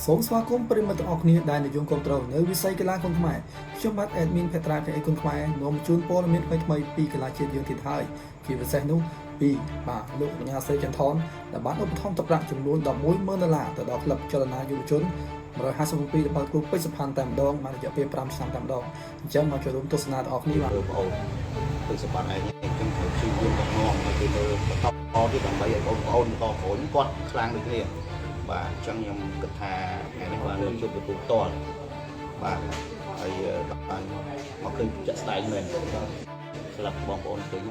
សូមស្វាគមន៍ប្រិមត្តទាំងអស់គ្នាដែលនិយមគ្រប់គ្រងនៅវិស័យកីឡាគុនខ្មែរខ្ញុំបាទ admin ភេត្រាកីគុនខ្មែរនាំជូនព័ត៌មានថ្មីៗពីកីឡាជាតិយើងទៀតហើយជាពិសេសនោះពីបាទលោកកញ្ញាសេចន្ទថនដែលបានឧបត្ថម្ភទឹកប្រាក់ចំនួន$110,000ទៅដល់ក្លឹបចលនាយុវជន157របស់គ្រូពេជ្រសុផាន់តែម្ដងបានរយៈពេល5ឆ្នាំតែម្ដងអញ្ចឹងមកចូលរួមទស្សនាទាំងអស់គ្នាបាទបងប្អូនពេជ្រសុផាន់ឯងខ្ញុំត្រូវជួយរួមដល់នាំនៅពេលលើបន្តទៀតដើម្បីឲ្យបងប្អូនបន្តក្រោយគាត់ខ្លាំងដូចគ្នាបាទអញ្ចឹងខ្ញុំគិតថាថ្ងៃនេះបានជួបទទួលផ្ទាល់បាទហើយបានមកឃើញចាក់ស្ដែងមែនស្លាប់បងប្អូនឃើញ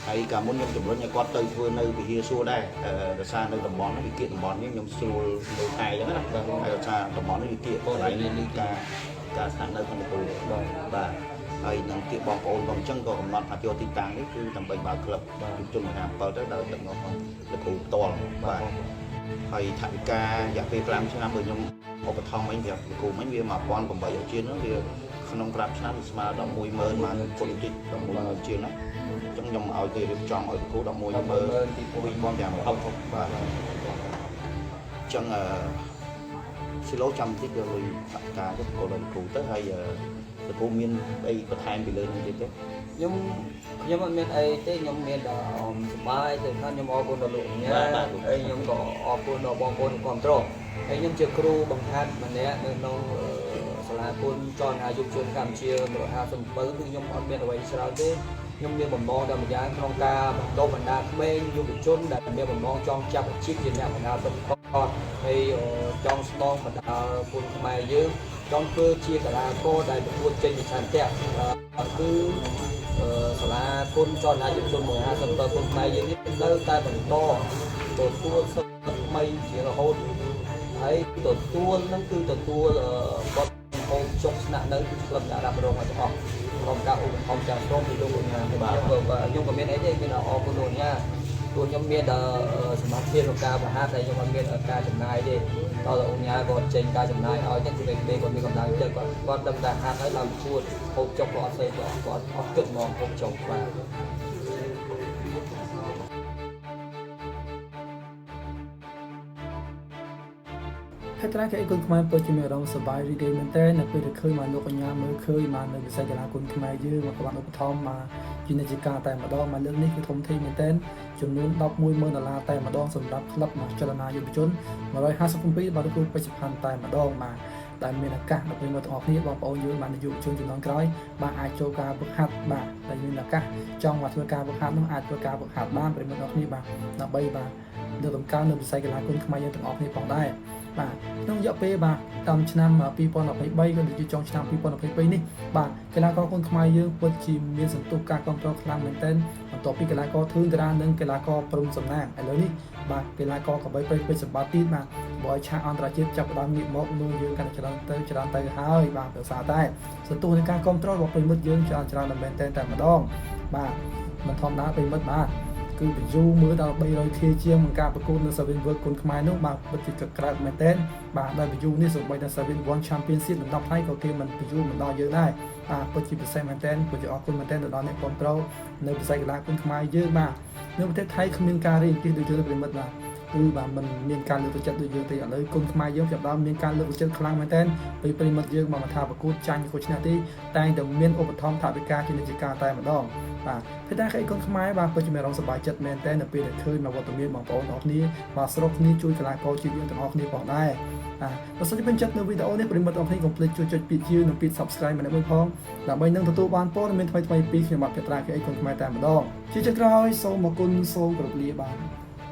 ហើយកាលមុនខ្ញុំជំរុញឲ្យគាត់ទៅធ្វើនៅវិហារសួរដែរដោយសារនៅតំបន់នេះវិគៀតំបន់នេះខ្ញុំស្រួលមើលថែអញ្ចឹងណាហើយដោយសារតំបន់នេះវិគៀកន្លែងនេះការស្នាក់នៅក្នុងទូបាទហើយនឹងទីបងប្អូនក៏អញ្ចឹងក៏កំណត់ថាយកទីតាំងនេះគឺដើម្បីបើកក្លឹបយុវជនមហា7ទៅដល់ទឹកនោះលោកគ្រូផ្ទាល់បាទហើយថវិការយៈពេល5ឆ្នាំបើខ្ញុំឧបត្ថម្ភវិញលោកគ្រូវិញវា1800ជាងនោះវាក្នុង5ឆ្នាំស្មើដល់100,000បានគុណតិច100,000ជាងណាអញ្ចឹងខ្ញុំឲ្យគេរៀបចំឲ្យលោកគ្រូ11,000ទី2560បាទអញ្ចឹងស៊ីឡូចាំតិចយកលុយថវិកាទៅក៏លោកគ្រូទៅហើយលោកគ្រូមានអីបន្ថែមពីលើនេះទៀតទេខ្ញុំអត់មានអីទេខ្ញុំមានតែសប្បាយទៅថាខ្ញុំអរគុណដល់លោកញ៉ាហើយខ្ញុំក៏អរគុណដល់បងប្អូនគ្រប់គ្រងហើយខ្ញុំជាគ្រូបង្ហាត់ម្នាក់នៅក្នុងសាលាគុនចលនាយុវជនកម្ពុជា157គឺខ្ញុំអត់មានអ្វីច្រើនទេខ្ញុំមានបំណងតែម្យ៉ាងក្នុងការបណ្ដុះបណ្ដាលក្មេងយុវជនដែលមានបំណងចង់ចាប់អាជីពជាអ្នកបណ្ដាលសិទ្ធិគាត់ហើយចង់ស្នងបណ្ដាលគុនខ្មែរយើងចង់ធ្វើជាកីឡាករដែលប្រកួតចេញពីឆន្ទៈគឺសាលាគុនចលនាយុវជន157គុនខ្មែរយើងនេះនៅតែបន្តទទួលសិទ្ធិថ្មីជារហូតហើយទទួលនឹងគឺទទួលគាត់ហូបចុកស្នាក់នៅគឺក្លឹបដែលរ៉ាប់រងឲ្យទាំងអស់ក្រុមការឧបត្ថម្ភจากក្រុមពីលោកកញ្ញាបាទខ្ញុំក៏មានអីទេមានអរគុណលោកកញ្ញាព្រោះខ្ញុំមានសមត្ថភាពក្នុងការបង្ហាត់តែខ្ញុំអត់មានការចំណាយទេដល់លោកកញ្ញាគាត់ចេញការចំណាយឲ្យតែគឺពេលគាត់មានកម្លាំងចិត្តគាត់ដឹងតែហាត់ហើយដល់ពួតហូបចុកគាត់អត់ស្អីគាត់អត់គិតហ្មងហូបចុកបាទភេត្រាកីគុនខ្មែរពិតជាមានអារម្មណ៍សប្បាយរីករាយមែនទែននៅពេលដែលឃើញមកលោកកញ្ញាមើលឃើញមកនៅវិស័យកីឡាគុនខ្មែរយើងមកបានឧបត្ថម្ភមកជានិច្ចការតែម្ដងមកលើកនេះគឺធំធេងមែនទែនចំនួន$110,000តែម្ដងសម្រាប់ក្លឹបចលនាយុវជន157របស់លោកគ្រូពេជ្រសុផាន់តែម្ដងមកដែលមានឱកាសដល់ពលរដ្ឋទាំងអស់គ្នាបងប្អូនយើងបានយុវជនជំនាន់ក្រោយបានអាចចូលការហ្វឹកហាត់បាទដែលមានឱកាសចង់មកធ្វើការហ្វឹកហាត់នោះអាចធ្វើការហ្វឹកហាត់បានពលរដ្ឋទាំងអស់គ្នាបាទដើម្បីបាទលើកតម្កើងនៅវិស័យកីឡាគុនខ្មែរយើងទាំងអស់គ្នាផងដែរបាទក្នុងរយៈពេលបាទតាមឆ្នាំ2023ក៏ដូចជាចុងឆ្នាំ2022នេះបាទកីឡាករគុនខ្មែរយើងពិតជាមានសន្ទុះការគ្រប់គ្រងខ្លាំងមែនទែនបន្ទាប់ពីកីឡាករធឿនតារានិងកីឡាករព្រំសំណាងឥឡូវនេះបាទកីឡាករកបិព្រៃពេជ្រសម្បត្តិទៀតបាទបើឆាកអន្តរជាតិចាប់ផ្ដើមងាកមកនោះយើងកាន់តែច្រើនទៅហើយបាទដោយសារតែសន្ទុះនៃការគ្រប់គ្រងរបស់ប្រិមិត្តយើងច្រើនមែនទែនតែម្ដងបាទមិនធម្មតាប្រិមិត្តបាទគឺ view មើលដល់ 300k ជាងក្នុងការប្រកួតនៅ Seven World គុនខ្មែរនោះបាទពិតជាក្រើកមែនទែនបាទដល់ view នេះសូម្បីតែ Seven One Championship លំដាប់ថ្លៃក៏គេមិន view មិនដល់យើងដែរបាទពិតជាពិសេសមែនទែនពិតជាអរគុណមែនទែនទៅដល់អ្នកគ្រប់គ្រងនៅវិស័យកីឡាគុនខ្មែរយើងបាទនៅប្រទេសថៃគ្មានការរៀបចំដូចយើងប្រិមិត្តបាទគឺបាទมันមានការលើកទឹកចិត្តដូចយើងទេឥឡូវគុនខ្មែរយើងចាប់ដើមមានការលើកទឹកចិត្តខ្លាំងមែនទែនពីប្រិមិត្តយើងមកថាប្រកួតចាញ់ខូចឆ្នះទេតែងតែមានឧបត្ថម្ភថវិកាជានិច្ចការតែម្ដងបាទភេត្រាកីគុនខ្មែរបាទពិតជាមានអារម្មណ៍សប្បាយចិត្តមែនទែននៅពេលដែលឃើញមកវត្តមានបងប្អូនទាំងអស់គ្នាបាទស្រុកគ្នាជួយកីឡាករជាតិយើងទាំងអស់គ្នាផងដែរបើសិនជាពេញចិត្តនៅវីដេអូនេះប្រិមិត្តទាំងអស់គ្នាកុំភ្លេចជួយចុចពាក្យជានិងពាក្យ Subscribe ម្នាក់មួយផងដើម្បីនឹងទទួលបានព័ត៌មានថ្មីៗពីខ្ញុំបាទភេត្រាកីគុនខ្មែរតែម្ដងជាចុងក្រោយសូមអរគុណសូមគោរពលាបាទ